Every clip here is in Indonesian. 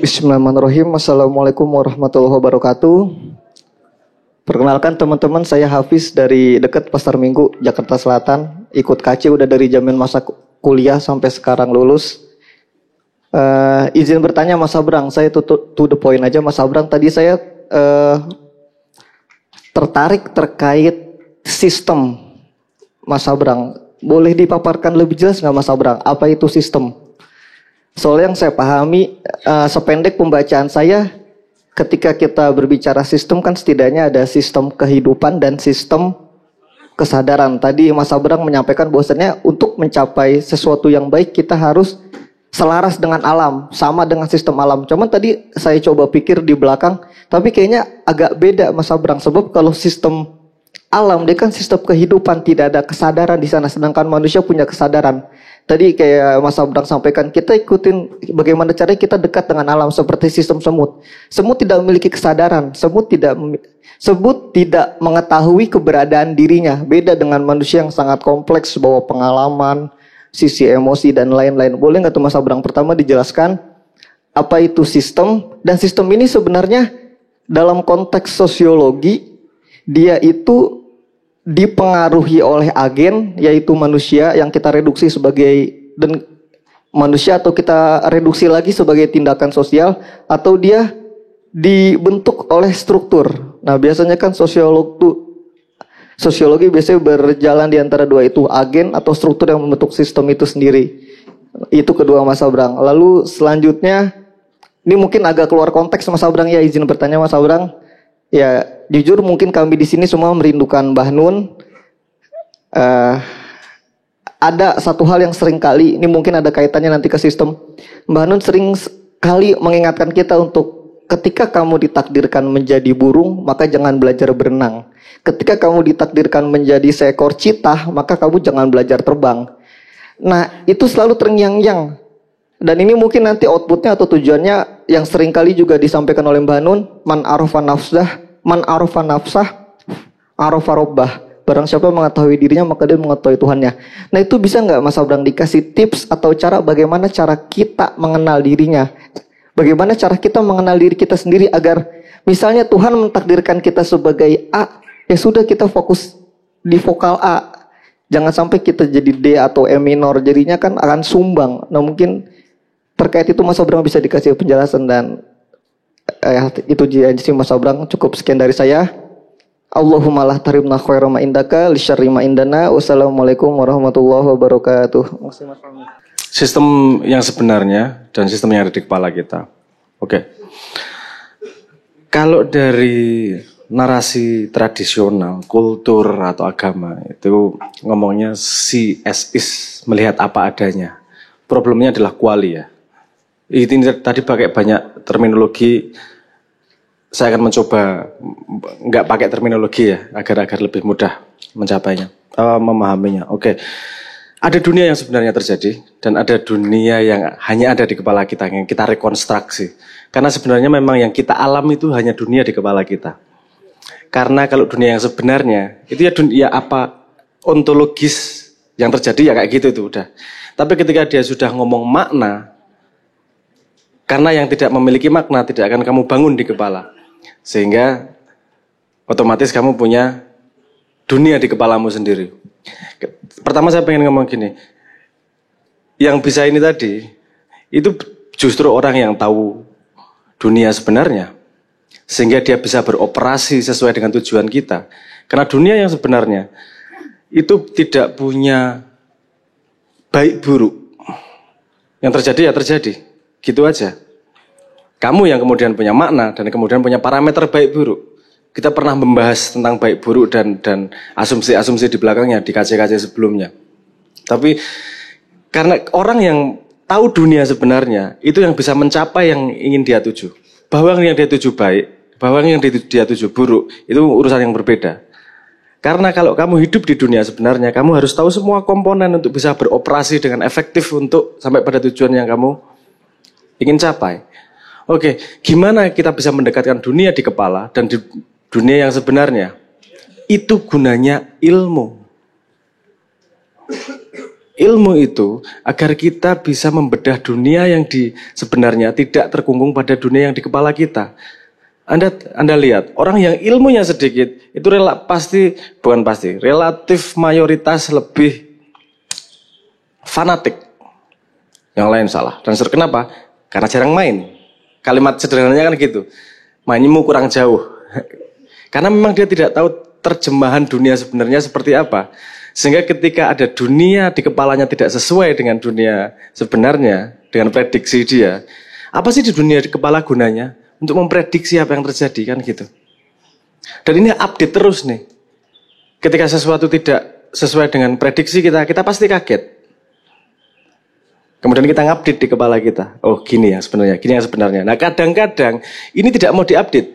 Bismillahirrahmanirrahim. Assalamualaikum warahmatullahi wabarakatuh. Perkenalkan teman-teman, saya Hafiz dari dekat Pasar Minggu, Jakarta Selatan. Ikut KC udah dari zaman masa kuliah sampai sekarang lulus. Izin bertanya Mas Abrang, saya to the point aja Mas Abrang. Tadi saya tertarik terkait sistem Mas Abrang. Boleh dipaparkan lebih jelas nggak Mas Abrang? Apa itu sistem? Soalnya yang saya pahami, sependek pembacaan saya, ketika kita berbicara sistem kan setidaknya ada sistem kehidupan dan sistem kesadaran. Tadi Mas Abrang menyampaikan bahwasannya untuk mencapai sesuatu yang baik kita harus selaras dengan alam, sama dengan sistem alam. Cuman tadi saya coba pikir di belakang, tapi kayaknya agak beda Mas Abrang. Sebab kalau sistem alam dia kan sistem kehidupan, tidak ada kesadaran di sana, sedangkan manusia punya kesadaran. Tadi kayak Mas Abrang sampaikan, kita ikutin bagaimana caranya kita dekat dengan alam seperti sistem semut. Semut tidak memiliki kesadaran, semut tidak mengetahui keberadaan dirinya. Beda dengan manusia yang sangat kompleks, bawa pengalaman, sisi emosi dan lain-lain. Boleh nggak tuh Mas Abrang pertama dijelaskan apa itu sistem, dan sistem ini sebenarnya dalam konteks sosiologi dia itu dipengaruhi oleh agen, yaitu manusia yang kita reduksi sebagai manusia, atau kita reduksi lagi sebagai tindakan sosial, atau dia dibentuk oleh struktur. Nah biasanya kan sosiologi biasanya berjalan di antara dua itu, agen atau struktur yang membentuk sistem itu sendiri. Itu kedua Mas Abrang. Lalu selanjutnya, ini mungkin agak keluar konteks Mas Abrang ya, izin bertanya Mas Abrang. Ya, jujur mungkin kami di sini semua merindukan Mbah Nun. Ada satu hal yang sering kali, ini mungkin ada kaitannya nanti ke sistem. Mbah Nun sering kali mengingatkan kita untuk ketika kamu ditakdirkan menjadi burung, maka jangan belajar berenang. Ketika kamu ditakdirkan menjadi seekor citah, maka kamu jangan belajar terbang. Nah, itu selalu terngiang-ngiang. Dan ini mungkin nanti outputnya atau tujuannya yang sering kali juga disampaikan oleh Mbah Nun, man arafa nafsah, arafa robbah. Barang siapa mengetahui dirinya, maka dia mengetahui Tuhannya. Nah itu bisa nggak Mas Abrang dikasih tips atau cara bagaimana cara kita mengenal dirinya? Bagaimana cara kita mengenal diri kita sendiri agar misalnya Tuhan mentakdirkan kita sebagai A, ya sudah kita fokus di vokal A. Jangan sampai kita jadi D atau E minor, jadinya kan akan sumbang. Nah mungkin terkait itu Mas Abrang bisa dikasih penjelasan, dan itu sih Mas Abrang. Cukup sekian dari saya. Allahumma la tarimna khairan ma indaka li syarri ma indana. Wassalamualaikum warahmatullahi wabarakatuh. Sistem yang sebenarnya dan sistem yang ada di kepala kita. Oke. Kalau dari narasi tradisional, kultur atau agama itu ngomongnya see as is, melihat apa adanya. Problemnya adalah kuali ya. Ini tadi pakai banyak terminologi. Saya akan mencoba nggak pakai terminologi ya, agar lebih mudah mencapainya, memahaminya. Oke. Ada dunia yang sebenarnya terjadi dan ada dunia yang hanya ada di kepala kita, yang kita rekonstruksi. Karena sebenarnya memang yang kita alami itu hanya dunia di kepala kita. Karena kalau dunia yang sebenarnya itu ya dunia apa ontologis yang terjadi ya kayak gitu itu udah. Tapi ketika dia sudah ngomong makna, karena yang tidak memiliki makna tidak akan kamu bangun di kepala. Sehingga otomatis kamu punya dunia di kepalamu sendiri. Pertama saya pengen ngomong gini. Yang bisa ini tadi, itu justru orang yang tahu dunia sebenarnya. Sehingga dia bisa beroperasi sesuai dengan tujuan kita. Karena dunia yang sebenarnya itu tidak punya baik buruk. Yang terjadi ya terjadi. Gitu aja. Kamu yang kemudian punya makna dan kemudian punya parameter baik buruk. Kita pernah membahas tentang baik buruk dan asumsi-asumsi di belakangnya di KC-KC sebelumnya. Tapi karena orang yang tahu dunia sebenarnya itu yang bisa mencapai yang ingin dia tuju. Bahwa yang dia tuju baik, bahwa yang dia tuju buruk itu urusan yang berbeda. Karena kalau kamu hidup di dunia sebenarnya, kamu harus tahu semua komponen untuk bisa beroperasi dengan efektif untuk sampai pada tujuan yang kamu ingin capai. Oke, gimana kita bisa mendekatkan dunia di kepala dan di dunia yang sebenarnya? Itu gunanya ilmu. ilmu itu agar kita bisa membedah dunia yang sebenarnya tidak terkungkung pada dunia yang di kepala kita. Anda lihat, orang yang ilmunya sedikit itu relatif mayoritas lebih fanatik. Yang lain salah. Dan kenapa? Karena jarang main. Kalimat sederhananya kan gitu. Mainmu kurang jauh. Karena memang dia tidak tahu terjemahan dunia sebenarnya seperti apa. Sehingga ketika ada dunia di kepalanya tidak sesuai dengan dunia sebenarnya, dengan prediksi dia, apa sih di dunia di kepala gunanya? Untuk memprediksi apa yang terjadi, kan gitu. Dan ini update terus nih. Ketika sesuatu tidak sesuai dengan prediksi kita pasti kaget. Kemudian kita ngupdate di kepala kita. Oh gini yang sebenarnya. Nah kadang-kadang ini tidak mau diupdate.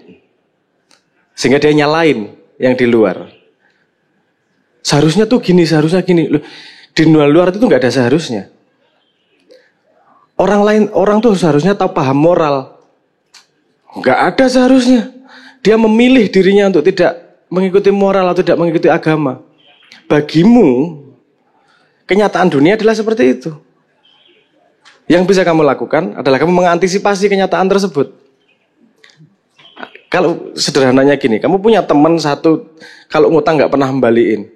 Sehingga dia nyalain yang di luar. Seharusnya tuh gini, seharusnya gini. Loh, di luar itu nggak ada seharusnya. Orang tuh seharusnya tahu paham moral. Nggak ada seharusnya. Dia memilih dirinya untuk tidak mengikuti moral atau tidak mengikuti agama. Bagimu, kenyataan dunia adalah seperti itu. Yang bisa kamu lakukan adalah kamu mengantisipasi kenyataan tersebut. Kalau sederhananya gini, kamu punya teman satu, kalau ngutang nggak pernah kembaliin.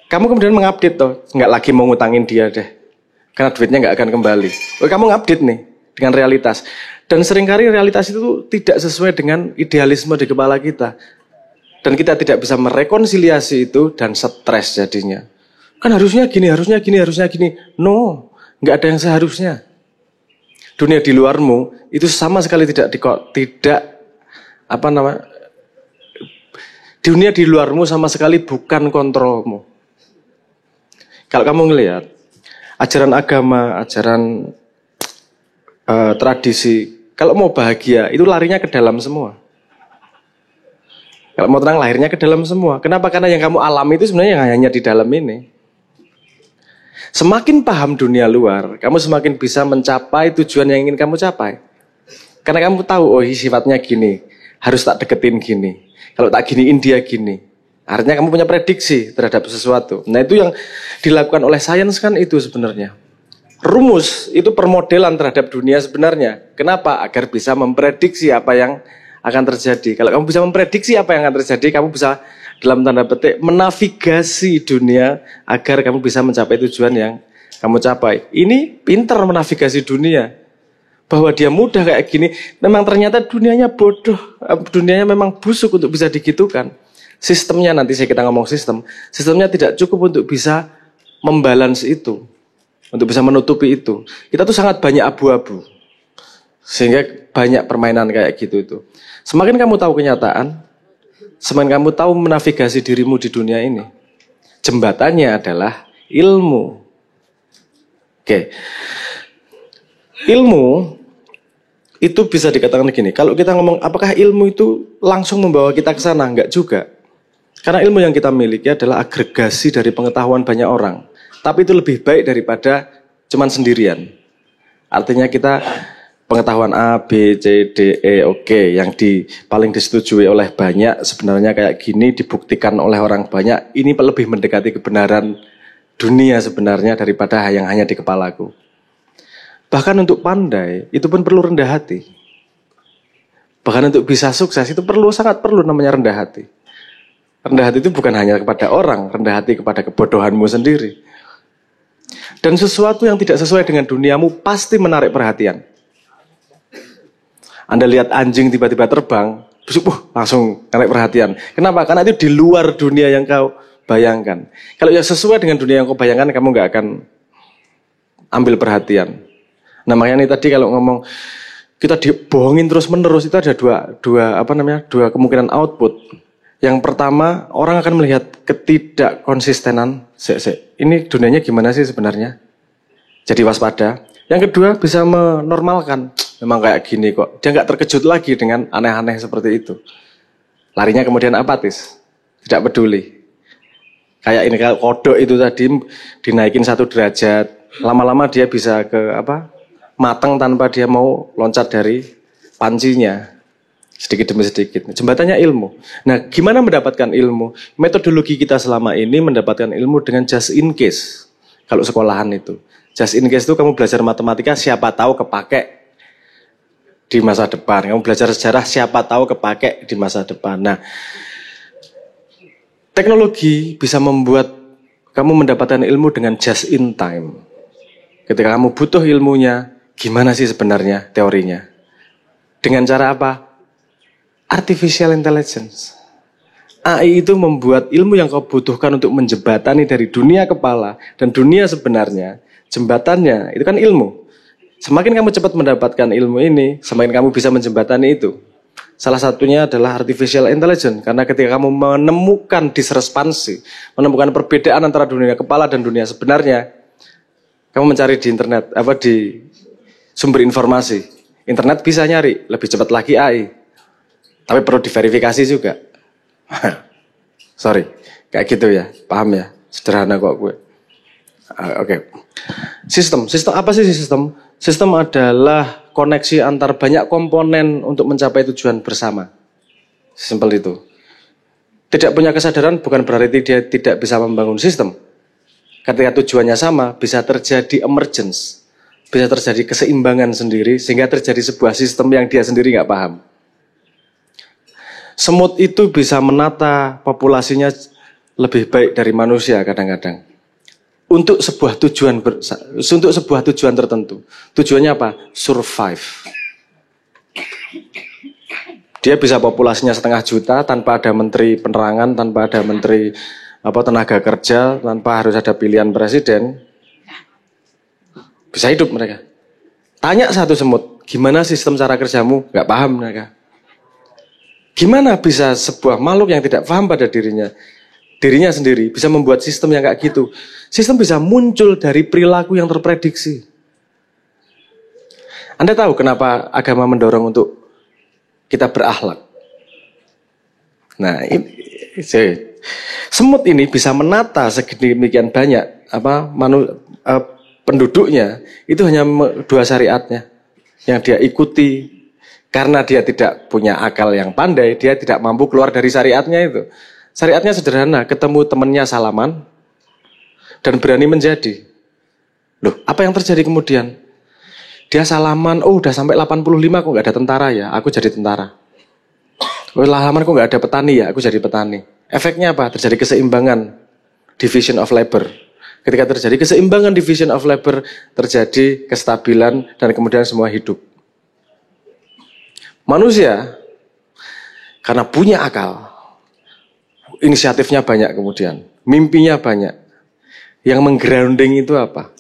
Kamu kemudian mengupdate toh, nggak lagi mau ngutangin dia deh. Karena duitnya nggak akan kembali. Kamu ngupdate nih dengan realitas. Dan seringkali realitas itu tidak sesuai dengan idealisme di kepala kita. Dan kita tidak bisa merekonsiliasi itu dan stres jadinya. Kan harusnya gini. No, nggak ada yang seharusnya. Dunia di luarmu itu sama sekali dunia di luarmu sama sekali bukan kontrolmu. Kalau kamu ngelihat ajaran agama, ajaran tradisi, kalau mau bahagia itu larinya ke dalam semua. Kalau mau tenang lahirnya ke dalam semua. Kenapa? Karena yang kamu alami itu sebenarnya hanya di dalam ini. Semakin paham dunia luar, kamu semakin bisa mencapai tujuan yang ingin kamu capai. Karena kamu tahu, oh sifatnya gini, harus tak deketin gini. Kalau tak giniin dia gini. Artinya kamu punya prediksi terhadap sesuatu. Nah itu yang dilakukan oleh sains kan itu sebenarnya. Rumus itu permodelan terhadap dunia sebenarnya. Kenapa? Agar bisa memprediksi apa yang akan terjadi. Kalau kamu bisa memprediksi apa yang akan terjadi, kamu bisa dalam tanda petik menavigasi dunia agar kamu bisa mencapai tujuan yang kamu capai. Ini pintar menavigasi dunia. Bahwa dia mudah kayak gini, memang ternyata dunianya bodoh. Dunianya memang busuk untuk bisa digitukan. Sistemnya nanti kita ngomong sistemnya tidak cukup untuk bisa membalance itu. Untuk bisa menutupi itu. Kita tuh sangat banyak abu-abu. Sehingga banyak permainan kayak gitu itu. Semakin kamu tahu kenyataan, semakin kamu tahu menavigasi dirimu di dunia ini. Jembatannya adalah ilmu. Oke. Ilmu itu bisa dikatakan begini. Kalau kita ngomong apakah ilmu itu langsung membawa kita ke sana? Enggak juga. Karena ilmu yang kita miliki adalah agregasi dari pengetahuan banyak orang. Tapi itu lebih baik daripada cuman sendirian. Artinya kita pengetahuan A, B, C, D, E, oke, yang paling disetujui oleh banyak sebenarnya kayak gini, dibuktikan oleh orang banyak. Ini lebih mendekati kebenaran dunia sebenarnya daripada yang hanya di kepalaku. Bahkan untuk pandai itu pun perlu rendah hati. Bahkan untuk bisa sukses itu sangat perlu namanya rendah hati. Rendah hati itu bukan hanya kepada orang, rendah hati kepada kebodohanmu sendiri. Dan sesuatu yang tidak sesuai dengan duniamu pasti menarik perhatian. Anda lihat anjing tiba-tiba terbang, langsung menarik perhatian. Kenapa? Karena itu di luar dunia yang kau bayangkan. Kalau yang sesuai dengan dunia yang kau bayangkan, kamu nggak akan ambil perhatian. Nah makanya ini tadi kalau ngomong kita dibohongin terus-menerus itu ada dua kemungkinan output. Yang pertama, orang akan melihat ketidakkonsistenan. Ini dunianya gimana sih sebenarnya? Jadi waspada. Yang kedua, bisa menormalkan. Memang kayak gini kok. Dia nggak terkejut lagi dengan aneh-aneh seperti itu. Larinya kemudian apatis. Tidak peduli. Kayak ini, kalau kodok itu tadi dinaikin 1 derajat. Lama-lama dia bisa matang tanpa dia mau loncat dari pancinya. Sedikit demi sedikit. Jembatannya ilmu. Nah, gimana mendapatkan ilmu? Metodologi kita selama ini mendapatkan ilmu dengan just in case. Kalau sekolahan itu. Just in case itu kamu belajar matematika, siapa tahu kepake di masa depan. Kamu belajar sejarah, siapa tahu kepake di masa depan. Nah, teknologi bisa membuat kamu mendapatkan ilmu dengan just in time. Ketika kamu butuh ilmunya, gimana sih sebenarnya teorinya? Dengan cara apa? Artificial intelligence. AI itu membuat ilmu yang kau butuhkan untuk menjembatani dari dunia kepala dan dunia sebenarnya. Jembatannya, itu kan ilmu. Semakin kamu cepat mendapatkan ilmu ini, semakin kamu bisa menjembatani itu. Salah satunya adalah artificial intelligence. Karena ketika kamu menemukan disrespansi, menemukan perbedaan antara dunia kepala dan dunia sebenarnya, kamu mencari di internet, di sumber informasi. Internet bisa nyari, lebih cepat lagi AI. Tapi perlu diverifikasi juga. Sorry, kayak gitu ya, paham ya? Sederhana kok gue. Oke. Sistem apa sih sistem? Sistem adalah koneksi antar banyak komponen untuk mencapai tujuan bersama. Simpel itu. Tidak punya kesadaran bukan berarti dia tidak bisa membangun sistem. Ketika tujuannya sama, bisa terjadi emergence, bisa terjadi keseimbangan sendiri, sehingga terjadi sebuah sistem yang dia sendiri nggak paham. Semut itu bisa menata populasinya lebih baik dari manusia kadang-kadang. Untuk sebuah tujuan tertentu. Tujuannya apa? Survive. Dia bisa populasinya 1,5 juta tanpa ada menteri penerangan, tanpa ada menteri tenaga kerja, tanpa harus ada pilihan presiden. Bisa hidup mereka. Tanya satu semut, gimana sistem cara kerjamu? Gak paham mereka. Gimana bisa sebuah makhluk yang tidak paham pada dirinya sendiri bisa membuat sistem yang kayak gitu? Sistem bisa muncul dari perilaku yang terprediksi. Anda tahu kenapa agama mendorong untuk kita berakhlak? Nah, semut ini bisa menata sedemikian banyak penduduknya, itu hanya 2 syariatnya yang dia ikuti. Karena dia tidak punya akal yang pandai, dia tidak mampu keluar dari syariatnya itu. Syariatnya sederhana, ketemu temannya salaman, dan berani menjadi. Loh, apa yang terjadi kemudian? Dia salaman, udah sampai 85 kok gak ada tentara ya, aku jadi tentara. Salaman kok gak ada petani ya, aku jadi petani. Efeknya apa? Terjadi keseimbangan, division of labor. Ketika terjadi keseimbangan division of labor, terjadi kestabilan dan kemudian semua hidup. Manusia, karena punya akal, inisiatifnya banyak kemudian, mimpinya banyak. Yang menggrounding itu apa?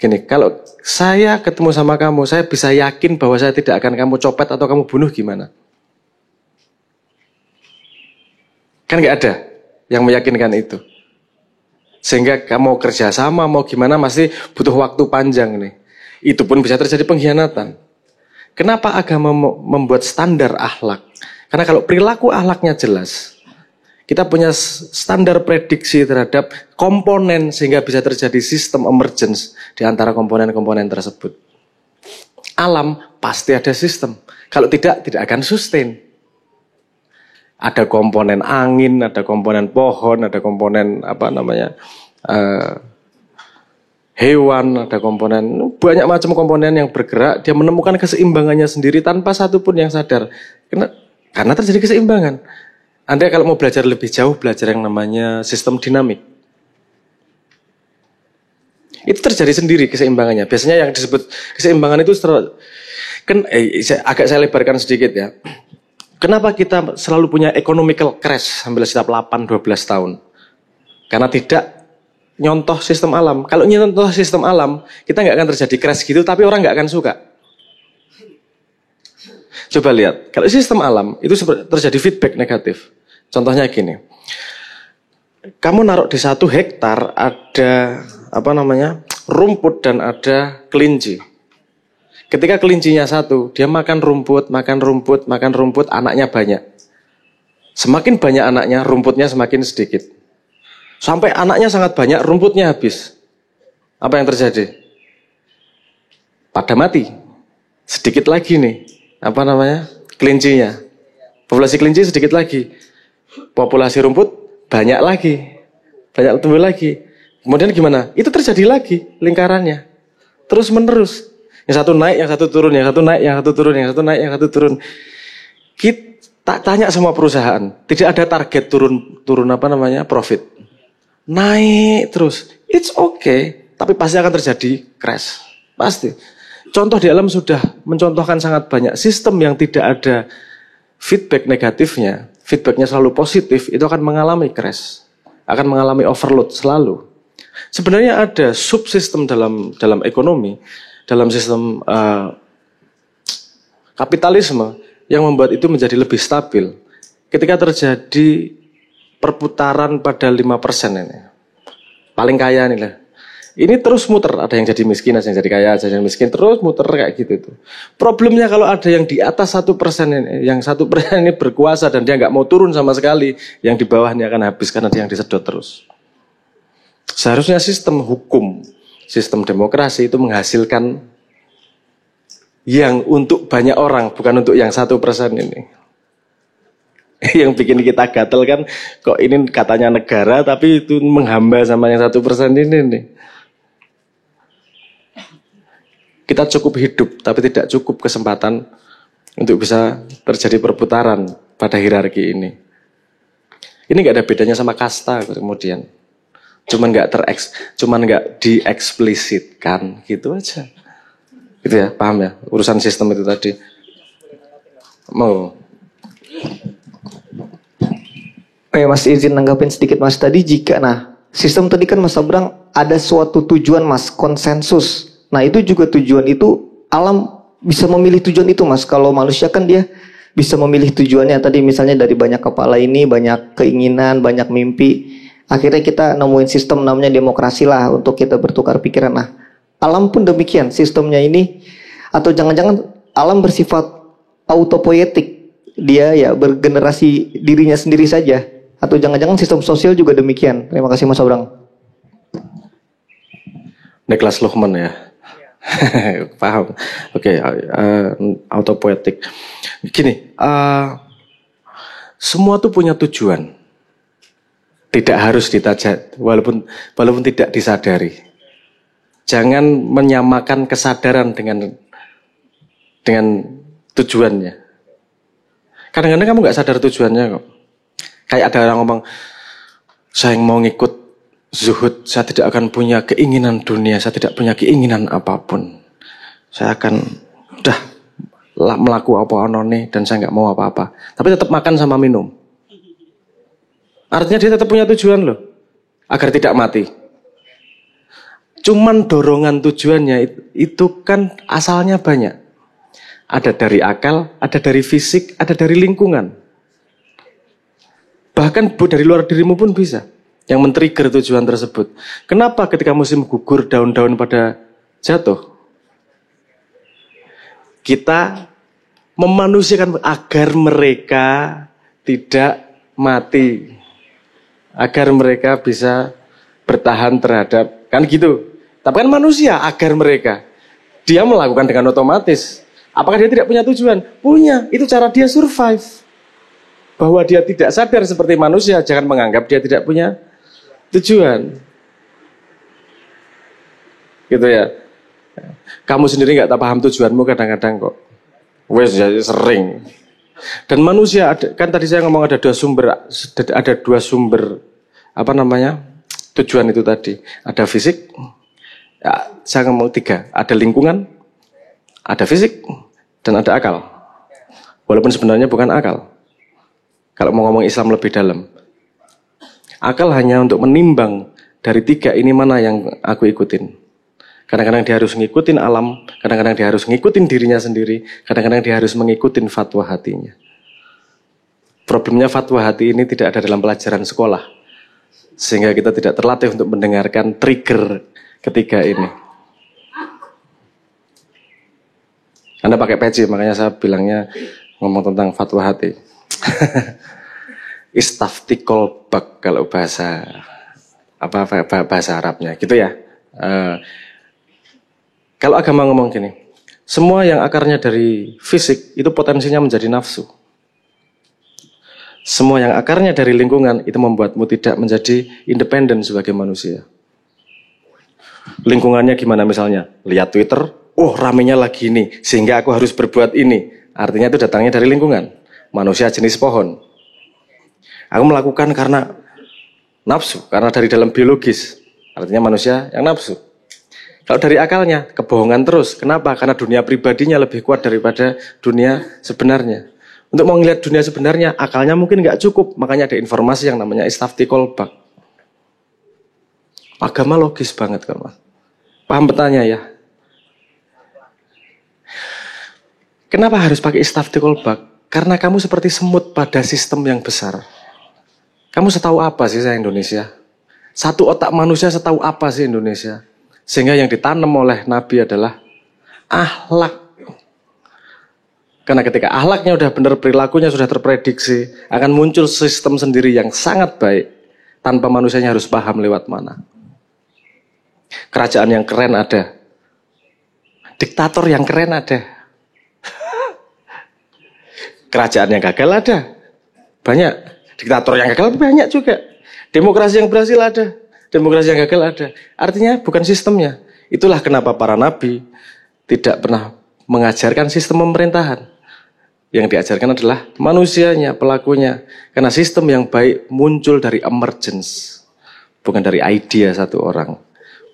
Gini, kalau saya ketemu sama kamu, saya bisa yakin bahwa saya tidak akan kamu copet atau kamu bunuh, gimana? Kan gak ada yang meyakinkan itu. Sehingga kamu kerjasama, mau gimana, masih butuh waktu panjang nih. Itu pun bisa terjadi pengkhianatan. Kenapa agama membuat standar akhlak? Karena kalau perilaku akhlaknya jelas, kita punya standar prediksi terhadap komponen sehingga bisa terjadi sistem emergence di antara komponen-komponen tersebut. Alam pasti ada sistem. Kalau tidak akan sustain. Ada komponen angin, ada komponen pohon, ada komponen hewan, ada komponen, banyak macam komponen yang bergerak, dia menemukan keseimbangannya sendiri tanpa satu pun yang sadar. Karena terjadi keseimbangan. Anda kalau mau belajar lebih jauh, belajar yang namanya sistem dinamik. Itu terjadi sendiri keseimbangannya. Biasanya yang disebut keseimbangan itu agak saya lebarkan sedikit ya. Kenapa kita selalu punya economical crash sampai setiap 8-12 tahun? Karena tidak nyontoh sistem alam. Kalau nyontoh sistem alam, kita nggak akan terjadi crash gitu, tapi orang nggak akan suka. Coba lihat, kalau sistem alam itu terjadi feedback negatif. Contohnya gini, kamu naruh di 1 hektar ada rumput dan ada kelinci. Ketika kelincinya 1, dia makan rumput, anaknya banyak. Semakin banyak anaknya, rumputnya semakin sedikit. Sampai anaknya sangat banyak, rumputnya habis. Apa yang terjadi? Pada mati. Sedikit lagi nih, kelincinya. Populasi kelinci sedikit lagi. Populasi rumput banyak lagi. Banyak tumbuh lagi. Kemudian gimana? Itu terjadi lagi lingkarannya. Terus menerus. Yang satu naik, yang satu turun, yang satu naik, yang satu turun, yang satu naik, yang satu turun. Kita tanya semua perusahaan, tidak ada target turun profit. Naik terus. It's okay, tapi pasti akan terjadi crash. Pasti. Contoh di alam sudah mencontohkan sangat banyak sistem yang tidak ada feedback negatifnya, feedbacknya selalu positif, itu akan mengalami crash, akan mengalami overload selalu. Sebenarnya ada subsistem dalam ekonomi, dalam sistem kapitalisme yang membuat itu menjadi lebih stabil. Ketika terjadi perputaran pada 5% ini, paling kaya nih lah. Ini terus muter, ada yang jadi miskin, ada yang jadi kaya, ada yang miskin, terus muter kayak gitu tuh. Problemnya kalau ada yang di atas 1% ini, yang 1% ini berkuasa dan dia nggak mau turun sama sekali, yang di bawah ini akan habis karena dia yang disedot terus. Seharusnya sistem hukum, sistem demokrasi itu menghasilkan yang untuk banyak orang, bukan untuk yang 1% ini. Yang bikin kita gatel kan, kok ini katanya negara, tapi itu menghamba sama yang 1% ini nih. Kita cukup hidup, tapi tidak cukup kesempatan untuk bisa terjadi perputaran pada hierarki ini. Ini nggak ada bedanya sama kasta kemudian. Cuman nggak dieksplisitkan gitu aja. Gitu ya, paham ya? Urusan sistem itu tadi. Mau. Oke, Mas izin nanggapin sedikit Mas tadi sistem tadi kan Mas Abrang ada suatu tujuan Mas, konsensus. Nah itu juga tujuan itu alam bisa memilih tujuan itu Mas. Kalau manusia kan dia bisa memilih tujuannya tadi misalnya dari banyak kepala ini, banyak keinginan, banyak mimpi. Akhirnya kita nemuin sistem namanya demokrasi lah untuk kita bertukar pikiran. Nah alam pun demikian sistemnya ini. Atau jangan-jangan alam bersifat autopoietik. Dia ya bergenerasi dirinya sendiri saja. Atau jangan-jangan sistem sosial juga demikian. Terima kasih Mas Abrang. Niklas Luhmann ya. Paham. Oke, autopoietik. Gini, semua tuh punya tujuan. Tidak harus ditajat, walaupun tidak disadari. Jangan menyamakan kesadaran dengan tujuannya. Kadang-kadang kamu nggak sadar tujuannya kok. Kayak ada orang ngomong, saya mau ngikut zuhud, saya tidak akan punya keinginan dunia, saya tidak punya keinginan apapun. Saya akan melakukan apa-apa dan saya nggak mau apa-apa. Tapi tetap makan sama minum. Artinya dia tetap punya tujuan loh, agar tidak mati. Cuman dorongan tujuannya itu kan asalnya banyak. Ada dari akal, ada dari fisik, ada dari lingkungan. Bahkan dari luar dirimu pun bisa yang men-trigger tujuan tersebut. Kenapa ketika musim gugur daun-daun pada jatuh? Kita memanusiakan agar mereka tidak mati. Agar mereka bisa bertahan terhadap, kan gitu. Tapi kan manusia agar mereka. Dia melakukan dengan otomatis. Apakah dia tidak punya tujuan? Punya, itu cara dia survive. Bahwa dia tidak sadar seperti manusia, jangan menganggap dia tidak punya tujuan. Gitu ya. Kamu sendiri nggak tak paham tujuanmu kadang-kadang kok. Wes sering. Dan manusia kan tadi saya ngomong ada dua sumber tujuan itu tadi. Ada fisik. Ya, saya ngomong 3. Ada lingkungan, ada fisik, dan ada akal. Walaupun sebenarnya bukan akal. Kalau mau ngomong Islam lebih dalam. Akal hanya untuk menimbang dari 3 ini mana yang aku ikutin. Kadang-kadang dia harus ngikutin alam, kadang-kadang dia harus ngikutin dirinya sendiri, kadang-kadang dia harus mengikutin fatwa hatinya. Problemnya fatwa hati ini tidak ada dalam pelajaran sekolah. Sehingga kita tidak terlatih untuk mendengarkan trigger ketiga ini. Anda pakai peci, makanya saya bilangnya ngomong tentang fatwa hati. Istaftikol bak kalau bahasa Arabnya gitu ya. Kalau agama ngomong gini, Semua yang akarnya dari fisik itu potensinya menjadi nafsu. Semua yang akarnya dari lingkungan itu membuatmu tidak menjadi independen sebagai manusia. Lingkungannya gimana misalnya? Lihat Twitter, oh ramenya lagi ini, sehingga aku harus berbuat ini. Artinya itu datangnya dari lingkungan. Manusia jenis pohon. Aku melakukan karena nafsu, karena dari dalam biologis. Artinya manusia yang nafsu. Kalau dari akalnya, kebohongan terus. Kenapa? Karena dunia pribadinya lebih kuat daripada dunia sebenarnya. Untuk mau ngelihat dunia sebenarnya, akalnya mungkin nggak cukup. Makanya ada informasi yang namanya istafti kolbak. Agama logis banget kan, Mas. Paham petanya ya? Kenapa harus pakai istafti kolbak? Karena kamu seperti semut pada sistem yang besar. Kamu setahu apa sih saya Indonesia? Satu otak manusia setahu apa sih Indonesia? Sehingga yang ditanam oleh Nabi adalah akhlak. Karena ketika akhlaknya sudah benar, perilakunya sudah terprediksi, akan muncul sistem sendiri yang sangat baik, tanpa manusianya harus paham lewat mana. Kerajaan yang keren ada. Diktator yang keren ada. Kerajaan yang gagal ada. Banyak. Diktator yang gagal banyak juga. Demokrasi yang berhasil ada. Demokrasi yang gagal ada. Artinya bukan sistemnya. Itulah kenapa para nabi tidak pernah mengajarkan sistem pemerintahan. Yang diajarkan adalah manusianya, pelakunya. Karena sistem yang baik muncul dari emergence. Bukan dari idea satu orang.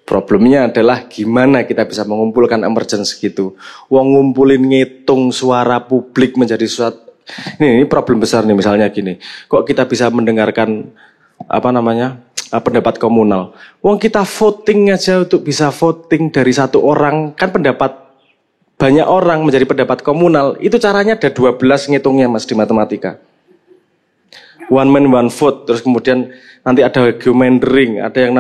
Problemnya adalah gimana kita bisa mengumpulkan emergence gitu. Wong ngumpulin ngitung suara publik menjadi suatu. Ini problem besar nih misalnya gini. Kok kita bisa mendengarkan pendapat komunal. Wong kita voting aja untuk bisa voting dari satu orang. Kan pendapat banyak orang menjadi pendapat komunal. Itu caranya ada 12 ngitungnya Mas di matematika. One man one vote. Terus kemudian nanti ada gerrymandering. Ada yang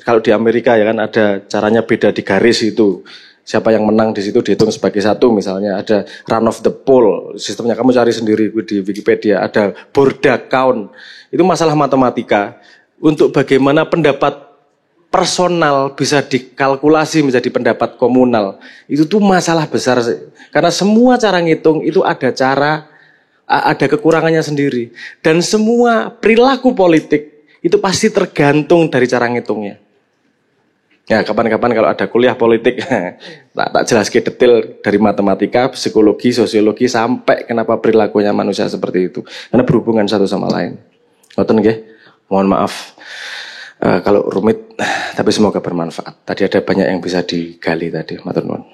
kalau di Amerika ya kan ada caranya beda di garis itu. Siapa yang menang di situ dihitung sebagai satu misalnya. Ada run of the poll. Sistemnya kamu cari sendiri di Wikipedia. Ada Borda count. Itu masalah matematika. Untuk bagaimana pendapat personal bisa dikalkulasi menjadi pendapat komunal. Itu tuh masalah besar sih. Karena semua cara ngitung itu ada kekurangannya sendiri. Dan semua perilaku politik itu pasti tergantung dari cara ngitungnya. Ya kapan-kapan kalau ada kuliah politik, tak jelas ke detail dari matematika, psikologi, sosiologi, sampai kenapa perilakunya manusia seperti itu. Karena berhubungan satu sama lain. Ngoten nggih? Mohon maaf. Kalau rumit, tapi semoga bermanfaat. Tadi ada banyak yang bisa digali tadi, matur nuwun.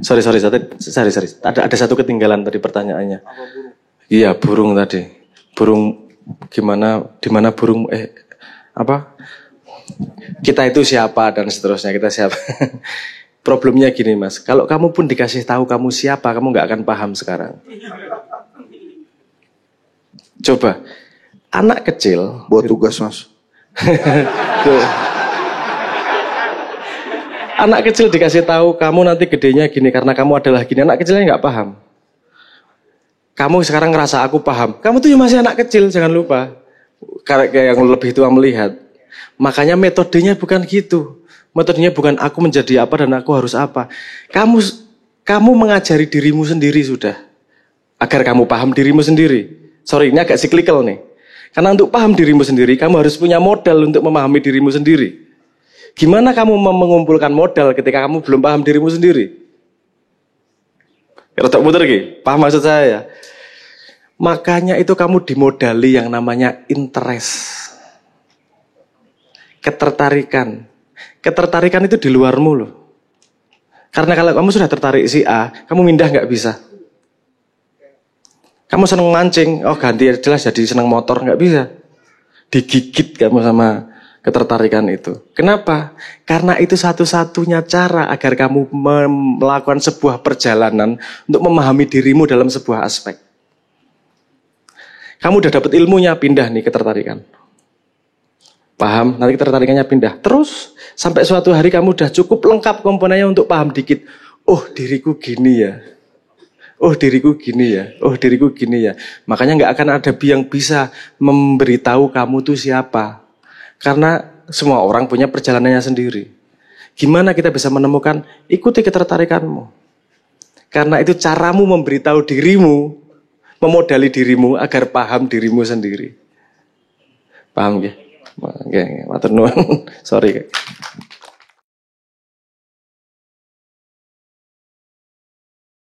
Sorry. Ada satu ketinggalan tadi pertanyaannya. Iya, burung tadi. Burung gimana? Di mana burung? Kita itu siapa dan seterusnya. Kita siapa? Problemnya gini, Mas. Kalau kamu pun dikasih tahu kamu siapa, kamu nggak akan paham sekarang. Coba, anak kecil buat tugas, Mas. Anak kecil dikasih tahu kamu nanti gedenya gini karena kamu adalah gini. Anak kecilnya nggak paham. Kamu sekarang ngerasa aku paham. Kamu tuh masih anak kecil, jangan lupa. Kayak yang lebih tua melihat. Makanya metodenya bukan gitu. Metodenya bukan aku menjadi apa dan aku harus apa. Kamu mengajari dirimu sendiri sudah. Agar kamu paham dirimu sendiri. Sorry, ini agak cyclical nih. Karena untuk paham dirimu sendiri, kamu harus punya modal untuk memahami dirimu sendiri. Gimana kamu mengumpulkan modal ketika kamu belum paham dirimu sendiri? Rotok muter lagi, paham maksud saya ya? Makanya itu kamu dimodali yang namanya interest. Ketertarikan. Ketertarikan itu di luarmu loh. Karena kalau kamu sudah tertarik si A, kamu pindah nggak bisa. Kamu seneng mancing, oh ganti jelas jadi seneng motor, nggak bisa. Digigit kamu sama ketertarikan itu. Kenapa? Karena itu satu-satunya cara agar kamu melakukan sebuah perjalanan untuk memahami dirimu dalam sebuah aspek. Kamu udah dapat ilmunya, pindah nih ketertarikan. Paham? Nanti ketertarikannya pindah. Terus sampai suatu hari kamu udah cukup lengkap komponennya untuk paham dikit. Oh diriku gini ya. Oh diriku gini ya, oh diriku gini ya. Makanya nggak akan ada yang bisa memberitahu kamu tuh siapa. Karena semua orang punya perjalanannya sendiri. Gimana kita bisa menemukan, ikuti ketertarikanmu. Karena itu caramu memberitahu dirimu, memodali dirimu agar paham dirimu sendiri. Paham nggih? Nggih, matur nuwun. Sorry.